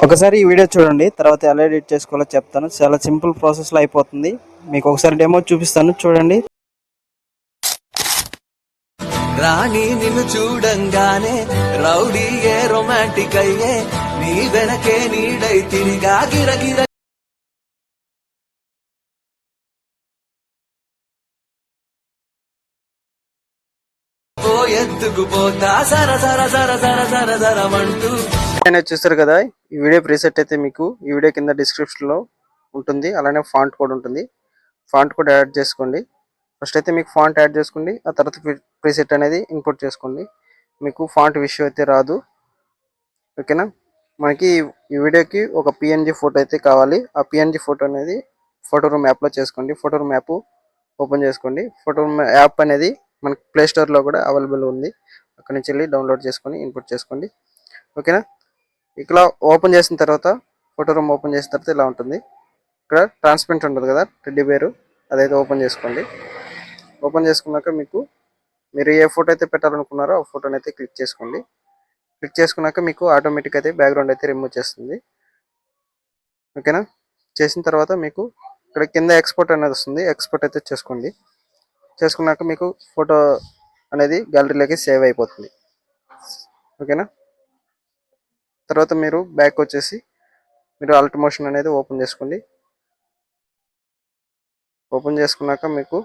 ఒకసారి ఈ వీడియో చూడండి, తర్వాత ఎలా ఎడిట్ చేసుకోవాలో చెప్తాను. చాలా సింపుల్ ప్రాసెస్లో అయిపోతుంది. మీకు ఒకసారి డెమో చూపిస్తాను, చూడండి. రాణి నిన్ను చూడంగానే రౌడీ ఏ రొమాంటిక్ అయ్యే నీ వెనకే నీడై తిరిగా గిరగిర ఎత్తుకుపోతా సర సర సర సర సర సరమంటూ చూస్తారు కదా. ఈ వీడియో ప్రీసెట్ అయితే మీకు ఈ వీడియో కింద డిస్క్రిప్షన్ లో ఉంటుంది. అలానే ఫాంట్ కోడ్ ఉంటుంది. ఫాంట్ కోడ్ యాడ్ చేసుకోండి. ఫస్ట్ అయితే మీకు ఫాంట్ యాడ్ చేసుకోండి, ఆ తర్వాత ప్రీసెట్ అనేది ఇంపోర్ట్ చేసుకోండి. మీకు ఫాంట్ విషయం అయితే రాదు, ఓకేనా. మనకి ఈ వీడియోకి ఒక పిఎన్జి ఫోటో అయితే కావాలి. ఆ పిఎన్జి ఫోటో అనేది ఫోటో రూమ్ యాప్లో చేసుకోండి. ఫోటో రూమ్ యాప్ ఓపెన్ చేసుకోండి. ఫోటో రూమ్ యాప్ అనేది మనకి ప్లే స్టోర్లో కూడా అవైలబుల్ ఉంది. అక్కడి నుంచి వెళ్ళి డౌన్లోడ్ చేసుకొని ఇంపోర్ట్ చేసుకోండి, ఓకేనా. ఇలా ఓపెన్ చేసిన తర్వాత ఫోటో రూమ్ ఓపెన్ చేసిన తర్వాత ఇలా ఉంటుంది. ఇక్కడ ట్రాన్స్పరెంట్ ఉంటుంది కదా టెడ్డీ బేరు, అదైతే ఓపెన్ చేసుకోండి. ఓపెన్ చేసుకున్నాక మీరు ఏ ఫోటో అయితే పెట్టాలనుకున్నారో ఆ ఫోటోని అయితే క్లిక్ చేసుకోండి. క్లిక్ చేసుకున్నాక మీకు ఆటోమేటిక్ అయితే బ్యాక్గ్రౌండ్ అయితే రిమూవ్ చేస్తుంది, ఓకేనా. చేసిన తర్వాత మీకు ఇక్కడ కింద ఎక్స్పోర్ట్ అనేది వస్తుంది. ఎక్స్పోర్ట్ అయితే చేసుకోండి. చేసుకున్నాక మీకు ఫోటో అనేది గ్యాలరీలోకి సేవ్ అయిపోతుంది, ఓకేనా. తర్వాత మీరు బ్యాక్ వచ్చేసి మీరు ఆల్ట్ మోషన్ అనేది ఓపెన్ చేసుకోండి. ఓపెన్ చేసుకున్నాక మీకు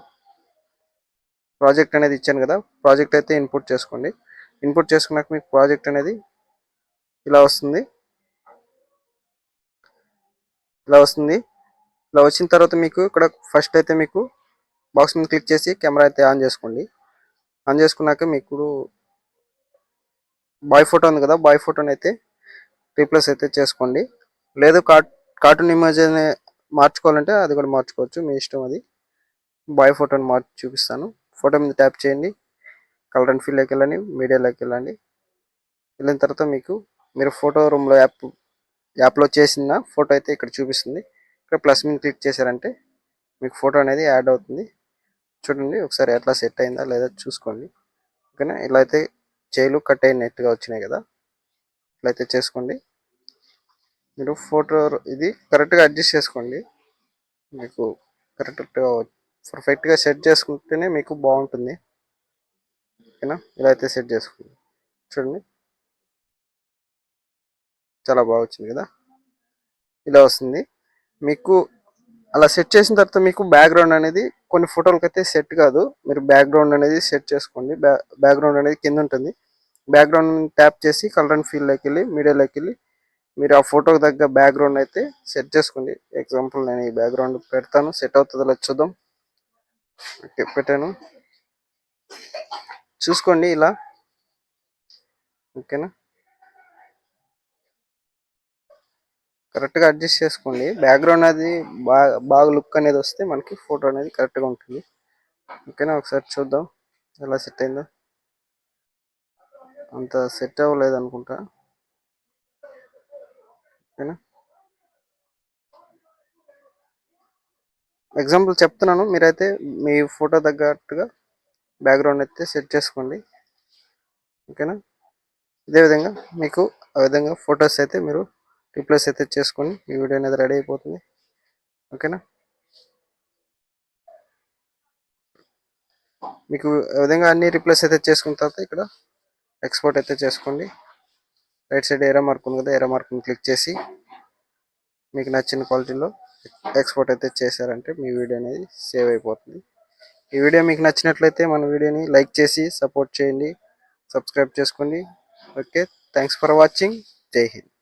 ప్రాజెక్ట్ అనేది ఇచ్చాను కదా, ప్రాజెక్ట్ అయితే ఇన్పుట్ చేసుకోండి. ఇన్పుట్ చేసుకున్నాక మీకు ప్రాజెక్ట్ అనేది ఇలా వస్తుంది. ఇలా వచ్చిన తర్వాత మీకు ఇక్కడ ఫస్ట్ అయితే మీకు బాక్స్ మీద క్లిక్ చేసి కెమెరా అయితే ఆన్ చేసుకోండి. ఆన్ చేసుకున్నాక మీకు బాయ్ ఫోటో ఉంది కదా, బాయ్ ఫోటోని అయితే రీప్లేస్ అయితే చేసుకోండి. లేదు కార్టూన్ ఇమేజ్ మార్చుకోవాలంటే అది కూడా మార్చుకోవచ్చు, మీ ఇష్టం. అది బాయ్ ఫోటోని మార్చి చూపిస్తాను. ఫోటో మీద ట్యాప్ చేయండి, కలర్ అండ్ ఫిల్లోకి వెళ్ళండి, మీడియాలోకి వెళ్ళండి. వెళ్ళిన తర్వాత మీరు ఫోటో రూమ్లో యాప్లో చేసిన ఫోటో అయితే ఇక్కడ చూపిస్తుంది. ఇక్కడ ప్లస్ మీద క్లిక్ చేశారంటే మీకు ఫోటో అనేది యాడ్ అవుతుంది. చూడండి ఒకసారి ఎట్లా సెట్ అయిందా లేదా చూసుకోండి, ఓకేనా. ఇలా అయితే చేలు కట్ అయినట్టుగా వచ్చినాయి కదా, ఇలా అయితే చేసుకోండి. మీరు ఫోటో ఇది కరెక్ట్గా అడ్జస్ట్ చేసుకోండి. మీకు కరెక్ట్గా పర్ఫెక్ట్గా సెట్ చేసుకుంటేనే మీకు బాగుంటుంది, ఓకేనా. ఇలా అయితే సెట్ చేసుకోండి. చూడండి చాలా బాగా వచ్చింది కదా, ఇలా వస్తుంది. మీకు అలా సెట్ చేసిన తర్వాత మీకు బ్యాక్గ్రౌండ్ అనేది కొన్ని ఫోటోలకి అయితే సెట్ కాదు. మీరు బ్యాక్గ్రౌండ్ అనేది సెట్ చేసుకోండి. బ్యాక్గ్రౌండ్ అనేది కింద ఉంటుంది. బ్యాక్గ్రౌండ్ ట్యాప్ చేసి కలర్ అండ్ ఫీల్లోకి వెళ్ళి మీడియాలోకి వెళ్ళి మీరు ఆ ఫోటోకి తగ్గ బ్యాక్గ్రౌండ్ అయితే సెట్ చేసుకోండి. ఎగ్జాంపుల్ నేను ఈ బ్యాక్గ్రౌండ్ పెడతాను, సెట్ అవుతుందో చూద్దాం. ఓకే, పెట్టాను, చూసుకోండి ఇలా, ఓకేనా. కరెక్ట్గా అడ్జస్ట్ చేసుకోండి. బ్యాక్గ్రౌండ్ అది బాగా లుక్ అనేది వస్తే మనకి ఫోటో అనేది కరెక్ట్గా ఉంటుంది, ఓకేనా. ఒకసారి చూద్దాం ఎలా సెట్ అయిందో. అంత సెట్ అవ్వలేదు అనుకుంటా, ఓకేనా. ఎగ్జాంపుల్ చెప్తున్నాను, మీరైతే మీ ఫోటో తగ్గట్టుగా బ్యాక్గ్రౌండ్ అయితే సెట్ చేసుకోండి, ఓకేనా. ఇదే విధంగా మీకు ఆ విధంగా ఫొటోస్ అయితే మీరు రీప్లేస్ అయితే చేసుకొని ఈ వీడియో అనేది రెడీ అయిపోతుంది, ఓకేనా. మీకు ఆ విధంగా అన్ని రీప్లేస్ అయితే చేసుకున్న తర్వాత ఇక్కడ ఎక్స్పోర్ట్ అయితే చేసుకోండి. రైట్ సైడ్ ఏరో మార్క్ ఉంది కదా, ఏరో మార్క్ని క్లిక్ చేసి మీకు నచ్చిన క్వాలిటీలో ఎక్స్పోర్ట్ అయితే చేశారంటే మీ వీడియో అనేది సేవ్ అయిపోతుంది. ఈ వీడియో మీకు నచ్చినట్లయితే మన వీడియోని లైక్ చేసి సపోర్ట్ చేయండి, సబ్స్క్రైబ్ చేసుకోండి. Okay, thanks for watching. జై హింద్.